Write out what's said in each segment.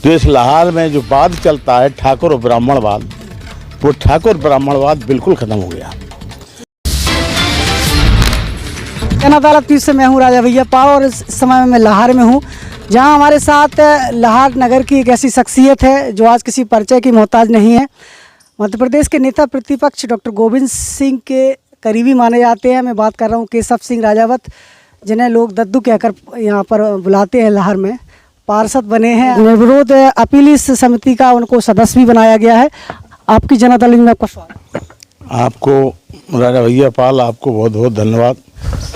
तो इस लाहौर में जो वाद चलता है ठाकुर और ब्राह्मणवाद, वो ठाकुर ब्राह्मणवाद बिल्कुल खत्म हो गया। जन अदालत न्यूज़ से मैं हूँ राजा भैया पाल और इस समय मैं लाहौर में हूँ, जहाँ हमारे साथ लाहौर नगर की एक ऐसी शख्सियत है जो आज किसी परिचय की मोहताज नहीं है। मध्य प्रदेश के नेता प्रतिपक्ष डॉक्टर गोविंद सिंह के करीबी माने जाते हैं। मैं बात कर रहा हूँ केशव सिंह राजावत, जिन्हें लोग दद्दू कहकर यहाँ पर बुलाते हैं। लाहौर में पार्षद बने हैं। निर्विरोध अपीली समिति का उनको सदस्य भी बनाया गया है। आपकी जन अदालत में आपका स्वागत। आपको राजा भैया पाल, आपको बहुत बहुत धन्यवाद।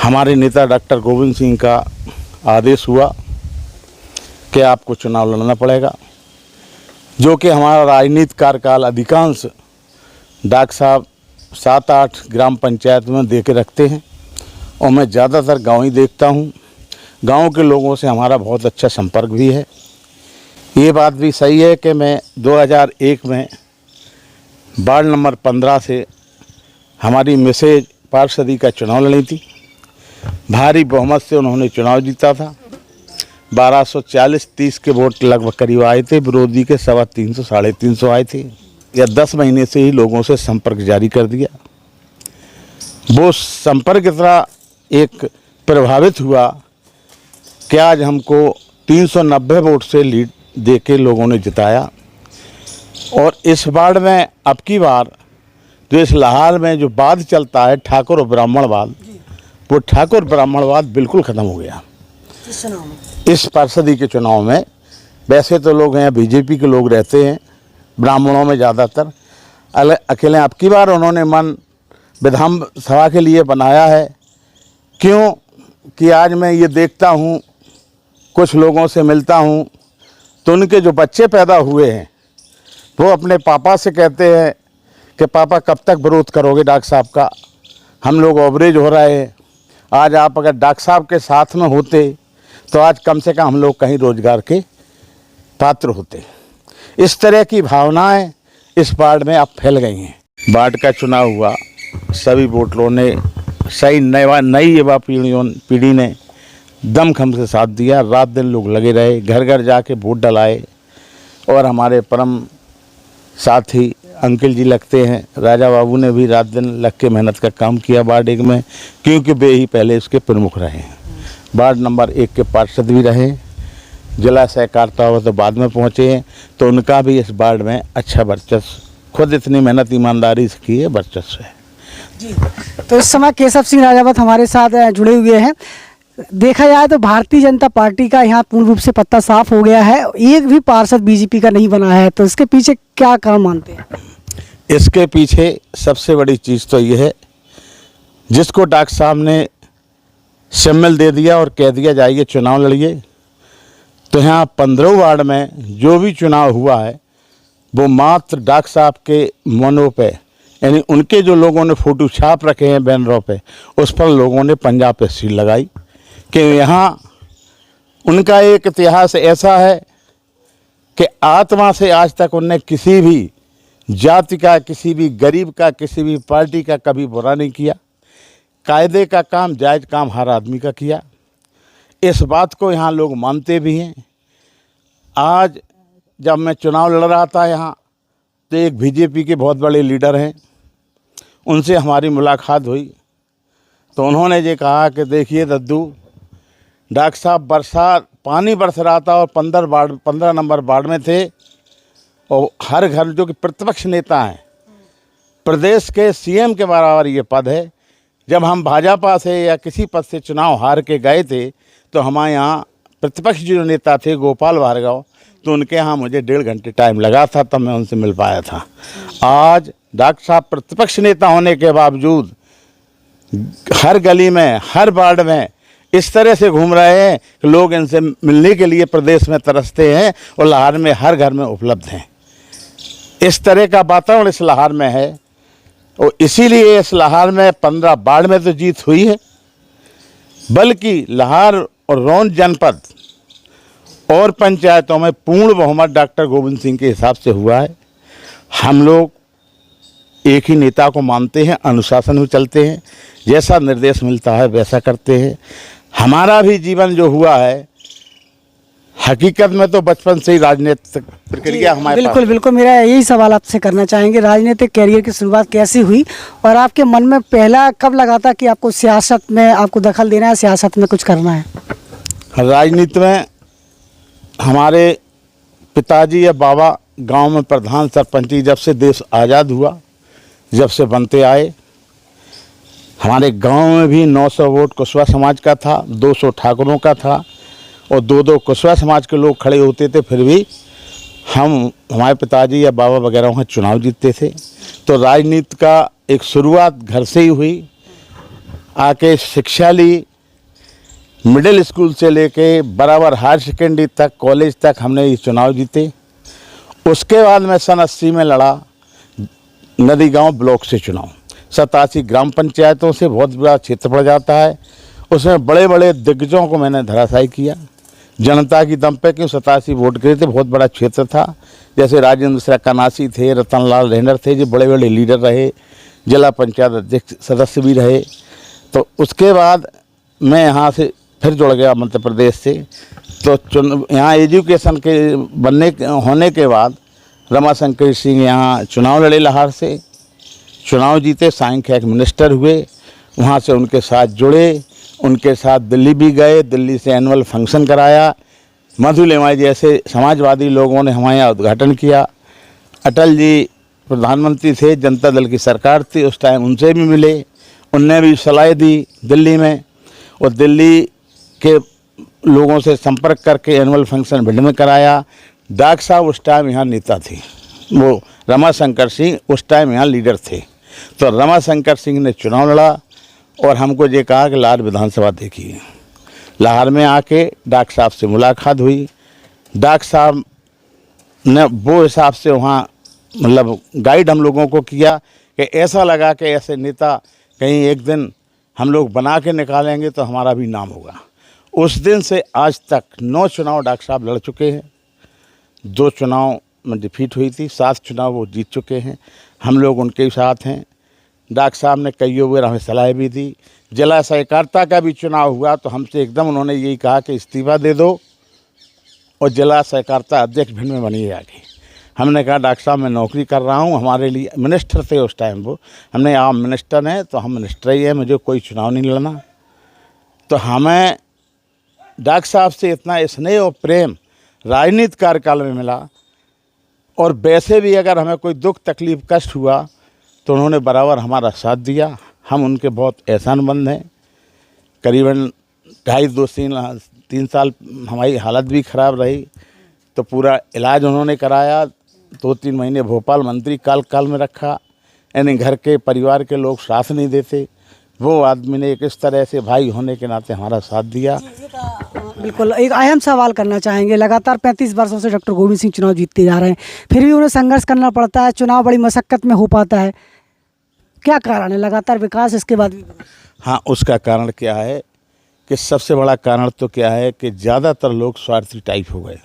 हमारे नेता डॉक्टर गोविंद सिंह का आदेश हुआ कि आपको चुनाव लड़ना पड़ेगा, जो कि हमारा राजनीतिक कार्यकाल अधिकांश डॉक्टर साहब 7-8 ग्राम पंचायत में दे के रखते हैं और मैं ज़्यादातर गांव ही देखता हूं। गांव के लोगों से हमारा बहुत अच्छा संपर्क भी है। ये बात भी सही है कि मैं 2001 में वार्ड नंबर 15 से हमारी मिसेज पार्षदी का चुनाव लड़ी थी। भारी बहुमत से उन्होंने चुनाव जीता था। 1240-30 के वोट लगभग करीब आए थे। विरोधी के 350 साढ़े 300 आए थे। या 10 महीने से ही लोगों से संपर्क जारी कर दिया। वो संपर्क इतना एक प्रभावित हुआ कि आज हमको 390 वोट से लीड देके लोगों ने जिताया। और इस वार्ड में अब की बार जो इस लाहौर में जो वाद चलता है ठाकुर और ब्राह्मणवाद, वो ठाकुर ब्राह्मणवाद बिल्कुल ख़त्म हो गया इस पार्षदी के चुनाव में। वैसे तो लोग हैं बीजेपी के लोग रहते हैं, ब्राह्मणों में ज़्यादातर अकेले अब की बार उन्होंने मन विधानसभा के लिए बनाया है। क्यों कि आज मैं ये देखता हूँ, कुछ लोगों से मिलता हूँ, तो उनके जो बच्चे पैदा हुए हैं वो अपने पापा से कहते हैं कि पापा कब तक विरोध करोगे डॉक्टर साहब का, हम लोग ओवरेज हो रहे हैं। आज आप अगर डॉक्टर साहब के साथ में होते तो आज कम से कम हम लोग कहीं रोजगार के पात्र होते। इस तरह की भावनाएं इस वार्ड में अब फैल गई हैं। वार्ड का चुनाव हुआ, सभी वोटरों ने सही नई युवा पीढ़ी ने दमखम से साथ दिया। रात दिन लोग लगे रहे, घर घर जाके वोट डलाए। और हमारे परम साथी अंकिल जी लगते हैं, राजा बाबू ने भी रात दिन लग के मेहनत का काम किया वार्ड 1 में, क्योंकि वे ही पहले इसके प्रमुख रहे हैं। वार्ड नंबर 1 के पार्षद भी रहे, जिला सहकारिता हुआ तो बाद में पहुँचे हैं, तो उनका भी इस वार्ड में अच्छा वर्चस्व, खुद इतनी मेहनत ईमानदारी से की है, वर्चस्व है जी। तो इस समय केशव सिंह राजावत हमारे साथ जुड़े हुए हैं। देखा जाए तो भारतीय जनता पार्टी का यहाँ पूर्ण रूप से पत्ता साफ हो गया है। एक भी पार्षद बीजेपी का नहीं बना है, तो इसके पीछे क्या काम मानते हैं? इसके पीछे सबसे बड़ी चीज़ तो ये है, जिसको डॉक्टर साहब ने सिम्बल दे दिया और कह दिया जाइए चुनाव लड़िए, तो यहाँ 15 वार्ड में जो भी चुनाव हुआ है वो मात्र डॉक्टर साहब के मनों पे, यानी उनके जो लोगों ने फ़ोटो छाप रखे हैं बैनरों पे, उस पर लोगों ने पंजाब पे सील लगाई कि यहाँ उनका एक इतिहास ऐसा है कि आत्मा से आज तक उनने किसी भी जाति का, किसी भी गरीब का, किसी भी पार्टी का कभी बुरा नहीं किया। कायदे का काम, जायज़ काम हर आदमी का किया। इस बात को यहाँ लोग मानते भी हैं। आज जब मैं चुनाव लड़ रहा था यहाँ, तो एक बीजेपी के बहुत बड़े लीडर हैं, उनसे हमारी मुलाकात हुई, तो उन्होंने ये कहा कि देखिए दद्दू, डॉक्टर साहब पानी बरस रहा था और 15 नंबर वार्ड में थे, और हर घर जो कि प्रतिपक्ष नेता हैं, प्रदेश के सीएम के बराबर ये पद है। जब हम भाजपा से या किसी पद से चुनाव हार के गए थे, तो हमारे यहाँ प्रतिपक्ष जो नेता थे गोपाल भार्गव, तो उनके यहाँ मुझे 1.5 घंटे टाइम लगा था, तब मैं उनसे मिल पाया था। आज डॉक्टर साहब प्रतिपक्ष नेता होने के बावजूद हर गली में, हर वार्ड में इस तरह से घूम रहे हैं कि लोग इनसे मिलने के लिए प्रदेश में तरसते हैं, और लाहौर में हर घर में उपलब्ध हैं। इस तरह का वातावरण इस लाहौर में है, और इसीलिए इस लाहौर में 15 वार्ड में तो जीत हुई है, बल्कि लाहौर और रौन जनपद और पंचायतों में पूर्ण बहुमत डॉक्टर गोविंद सिंह के हिसाब से हुआ है। हम लोग एक ही नेता को मानते हैं, अनुशासन में चलते हैं, जैसा निर्देश मिलता है वैसा करते हैं। हमारा भी जीवन जो हुआ है, हकीकत में तो बचपन से ही राजनीतिक प्रक्रिया हमारे पास। बिल्कुल बिल्कुल, मेरा यही सवाल आपसे करना चाहेंगे, राजनीतिक कैरियर की शुरुआत कैसे हुई और आपके मन में पहला कब लगा था कि आपको सियासत में आपको दखल देना है, सियासत में कुछ करना है? राजनीति में हमारे पिताजी या बाबा गांव में प्रधान सरपंची जब से देश आज़ाद हुआ, जब से बनते आए, हमारे गांव में भी 900 वोट कुशवा समाज का था, 200 ठाकुरों का था और 2-2 कुशवा समाज के लोग खड़े होते थे, फिर भी हमारे पिताजी या बाबा वगैरह वहाँ चुनाव जीतते थे। तो राजनीति का एक शुरुआत घर से ही हुई। आके शिक्षा ली, मिडिल स्कूल से लेके बराबर हायर सेकेंडरी तक, कॉलेज तक हमने ये चुनाव जीते। उसके बाद मैं सन 80 में लड़ा नदी गांव ब्लॉक से चुनाव। 87 ग्राम पंचायतों से बहुत बड़ा क्षेत्र पड़ जाता है, उसमें बड़े बड़े दिग्गजों को मैंने धराशायी किया जनता की दम पे, क्यों 87 वोट गिरे थे, बहुत बड़ा क्षेत्र था। जैसे राजेंद्र मिश्रा कनासी थे, रतनलाल रेहनर थे, जो बड़े बड़े लीडर रहे, जिला पंचायत अध्यक्ष सदस्य भी रहे। तो उसके बाद मैं यहाँ से फिर जुड़ गया मध्य प्रदेश से। तो यहाँ एजुकेशन के होने के बाद रमाशंकर सिंह यहाँ चुनाव लड़े लाहौर से, चुनाव जीते, सांख्यिक मिनिस्टर हुए, वहाँ से उनके साथ जुड़े, उनके साथ दिल्ली भी गए, दिल्ली से एनुअल फंक्शन कराया। मधु लेमाई जैसे समाजवादी लोगों ने हमारे यहाँ उद्घाटन किया। अटल जी प्रधानमंत्री थे, जनता दल की सरकार थी उस टाइम, उनसे भी मिले, उनने भी सलाह दी दिल्ली में, और दिल्ली के लोगों से संपर्क करके एनुअल फंक्शन भिंड में कराया। डॉक्टर साहब उस टाइम यहाँ नेता थे, वो रमाशंकर सिंह उस टाइम यहाँ लीडर थे। तो रमाशंकर सिंह ने चुनाव लड़ा और हमको ये कहा कि लाहौर विधानसभा देखिए। लाहौर में आके डॉक्टर साहब से मुलाकात हुई। डॉक्टर साहब ने वो हिसाब से वहाँ मतलब गाइड हम लोगों को किया कि ऐसा लगा कि ऐसे नेता कहीं एक दिन हम लोग बना के निकालेंगे तो हमारा भी नाम होगा। उस दिन से आज तक 9 चुनाव डॉक्टर साहब लड़ चुके हैं, 2 चुनाव में डिफीट हुई थी, 7 चुनाव वो जीत चुके हैं, हम लोग उनके साथ हैं। डॉक्टर साहब ने कई बार हमें सलाह भी दी। जिला सहकारिता का भी चुनाव हुआ तो हमसे एकदम उन्होंने यही कहा कि इस्तीफा दे दो और जिला सहकारिता अध्यक्ष भिंड में बनिए आगे। हमने कहा डॉक्टर साहब मैं नौकरी कर रहा हूँ, हमारे लिए मिनिस्टर थे उस टाइम वो, हमने आप मिनिस्टर हैं तो हम मिनिस्टर ही हैं, मुझे कोई चुनाव नहीं लड़ना। तो हमें डॉक्टर साहब से इतना स्नेह और प्रेम राजनीतिक कार्यकाल में मिला, और वैसे भी अगर हमें कोई दुख तकलीफ कष्ट हुआ तो उन्होंने बराबर हमारा साथ दिया। हम उनके बहुत एहसानमंद हैं। करीबन 2.5-3 साल हमारी हालत भी ख़राब रही तो पूरा इलाज उन्होंने कराया। 2-3 महीने भोपाल मंत्री काल में रखा, यानी घर के परिवार के लोग साथ नहीं देते, वो आदमी ने एक इस तरह से भाई होने के नाते हमारा साथ दिया। बिल्कुल, एक अहम सवाल करना चाहेंगे। लगातार 35 वर्षों से डॉक्टर गोविंद सिंह चुनाव जीतते जा रहे हैं, फिर भी उन्हें संघर्ष करना पड़ता है, चुनाव बड़ी मशक्क़त में हो पाता है, क्या कारण है? लगातार विकास इसके बाद भी। हाँ, उसका कारण क्या है कि सबसे बड़ा कारण तो क्या है कि ज़्यादातर लोग स्वार्थी टाइप हो गए।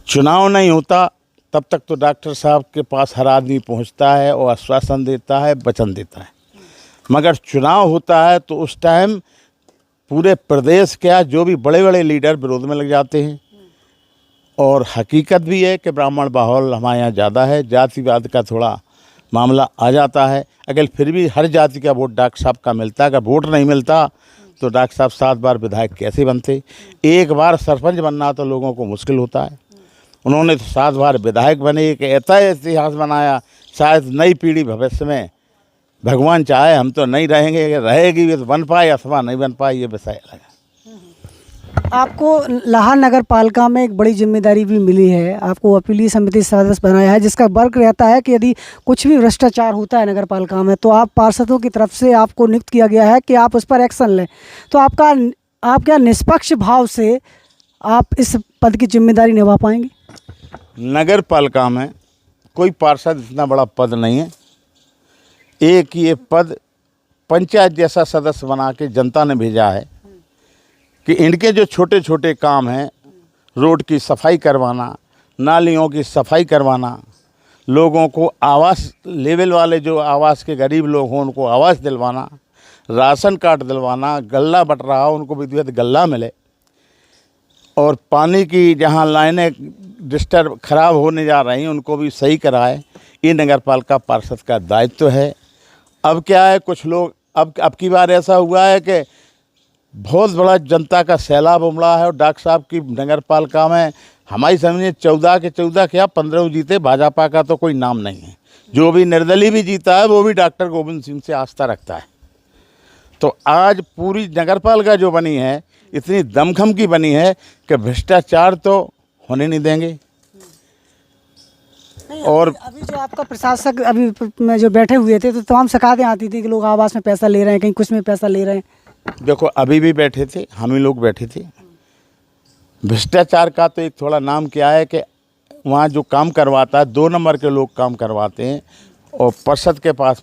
चुनाव नहीं होता तब तक तो डॉक्टर साहब के पास हर आदमी पहुंचता है और आश्वासन देता है, वचन देता है, मगर चुनाव होता है तो उस टाइम पूरे प्रदेश क्या जो भी बड़े बड़े लीडर विरोध में लग जाते हैं। और हकीकत भी है कि ब्राह्मण बाहुल हमारे यहाँ ज़्यादा है, जातिवाद का थोड़ा मामला आ जाता है। अगर फिर भी हर जाति का वोट डॉक्टर साहब का मिलता है, अगर वोट नहीं मिलता तो डॉक्टर साहब 7 बार विधायक कैसे बनते? एक बार सरपंच बनना तो लोगों को मुश्किल होता है, उन्होंने तो 7 बार विधायक बने, एक ऐसा इतिहास बनाया। शायद नई पीढ़ी भविष्य में भगवान चाहे हम तो नहीं रहेंगे, अगर रहेगी भी तो बन पाए अथवा नहीं बन पाए, ये विषय अलग है। आपको लाहौर नगर पालिका में एक बड़ी जिम्मेदारी भी मिली है, आपको अपीलीय समिति सदस्य बनाया है, जिसका वर्क रहता है कि यदि कुछ भी भ्रष्टाचार होता है नगर पालिका में तो आप पार्षदों की तरफ से आपको नियुक्त किया गया है कि आप उस पर एक्शन लें। तो आप क्या निष्पक्ष भाव से आप इस पद की जिम्मेदारी निभा पाएंगे? नगर पालिका में कोई पार्षद इतना बड़ा पद नहीं है, एक ये पद पंचायत जैसा सदस्य बना के जनता ने भेजा है कि इनके जो छोटे छोटे काम हैं, रोड की सफाई करवाना, नालियों की सफाई करवाना, लोगों को आवास लेवल वाले जो आवास के गरीब लोग हों उनको आवास दिलवाना, राशन कार्ड दिलवाना, गल्ला बट रहा हो उनको विधिवत गल्ला मिले, और पानी की जहाँ लाइनें डिस्टर्ब खराब होने जा रही हैं उनको भी सही कराए। ये नगर पालिका पार्षद का दायित्व है। अब क्या है, कुछ लोग अब की बार ऐसा हुआ है कि बहुत बड़ा जनता का सैलाब उमड़ा है और डॉक्टर साहब की नगर पालिका में हमारी समझिए 14 के 14 क्या 15 जीते, भाजपा का तो कोई नाम नहीं है। जो भी निर्दलीय भी जीता है वो भी डॉक्टर गोविंद सिंह से आस्था रखता है। तो आज पूरी नगर पालिका जो बनी है इतनी दमखम की बनी है कि भ्रष्टाचार तो होने नहीं देंगे। और अभी जो आपका प्रशासक अभी में जो बैठे हुए थे तो तमाम शिकायतें आती थी कि लोग आवास में पैसा ले रहे हैं, कहीं कुछ में पैसा ले रहे हैं। देखो अभी भी बैठे थे, हम ही लोग बैठे थे। भ्रष्टाचार का तो एक थोड़ा नाम क्या है कि वहाँ जो काम करवाता है 2 नंबर के लोग काम करवाते हैं और पार्षद के पास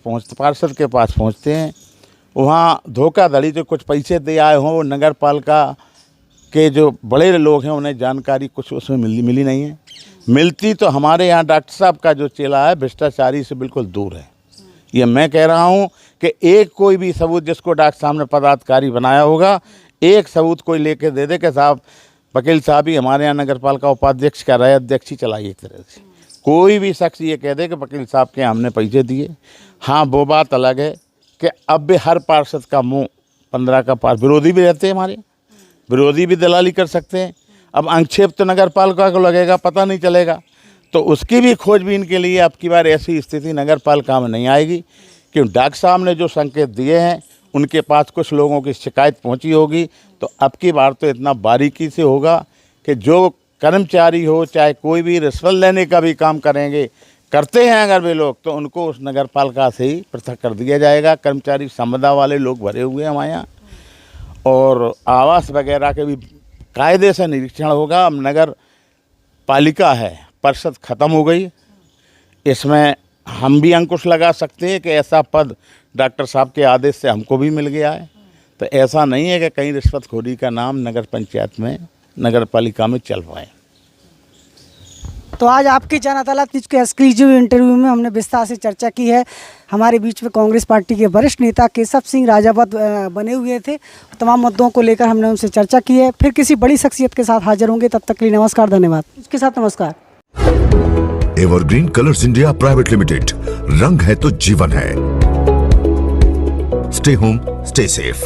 पहुँचते हैं। वहाँ धोखाधड़ी जो कुछ पैसे दे आए हों वो नगर पालिका के जो बड़े लोग हैं उन्हें जानकारी कुछ उसमें मिली नहीं है। मिलती तो हमारे यहाँ डॉक्टर साहब का जो चेला है भ्रष्टाचारी से बिल्कुल दूर है। ये मैं कह रहा हूँ कि एक कोई भी सबूत जिसको डॉक्टर साहब ने पदाधिकारी बनाया होगा, एक सबूत कोई लेके दे दे कि साहब वकील साहब ही हमारे यहाँ नगर पालिका उपाध्यक्ष का रहे, अध्यक्ष ही चलाई एक तरह से। कोई भी शख्स ये कह दे कि वकील साहब के हमने पैसे दिए। हाँ, वो बात अलग है कि अब भी हर पार्षद का मुँह 15 का पास विरोधी भी रहते हैं, हमारे विरोधी भी दलाली कर सकते हैं। अब अंक्षेप तो नगर पालिका को लगेगा, पता नहीं चलेगा, तो उसकी भी खोजबीन के लिए अब की बार ऐसी स्थिति नगर पालिका में नहीं आएगी। क्योंकि डॉक्टर साहब ने जो संकेत दिए हैं उनके पास कुछ लोगों की शिकायत पहुंची होगी, तो अब की बार तो इतना बारीकी से होगा कि जो कर्मचारी हो चाहे कोई भी रिश्वत लेने का भी काम करते हैं अगर वे लोग, तो उनको उस नगर पालिका से ही पृथक कर दिया जाएगा। कर्मचारी संविदा वाले लोग भरे हुए हैं हमारे यहाँ, और आवास वगैरह के भी कायदे से निरीक्षण होगा। अब नगर पालिका है, परिषद ख़त्म हो गई, इसमें हम भी अंकुश लगा सकते हैं कि ऐसा पद डॉक्टर साहब के आदेश से हमको भी मिल गया है। तो ऐसा नहीं है कि कहीं रिश्वतखोरी का नाम नगर पंचायत में नगर पालिका में चल पाए। तो आज आपकी जन अदालत के एक्सक्लूसिव इंटरव्यू में हमने विस्तार से चर्चा की है। हमारे बीच में कांग्रेस पार्टी के वरिष्ठ नेता केशव सिंह राजावत बने हुए थे। तमाम मुद्दों को लेकर हमने उनसे चर्चा की है। फिर किसी बड़ी शख्सियत के साथ हाजिर होंगे, तब तक के लिए नमस्कार, धन्यवाद। इसके साथ नमस्कार। Evergreen colours India private limited, रंग है तो जीवन है। Stay home, stay safe.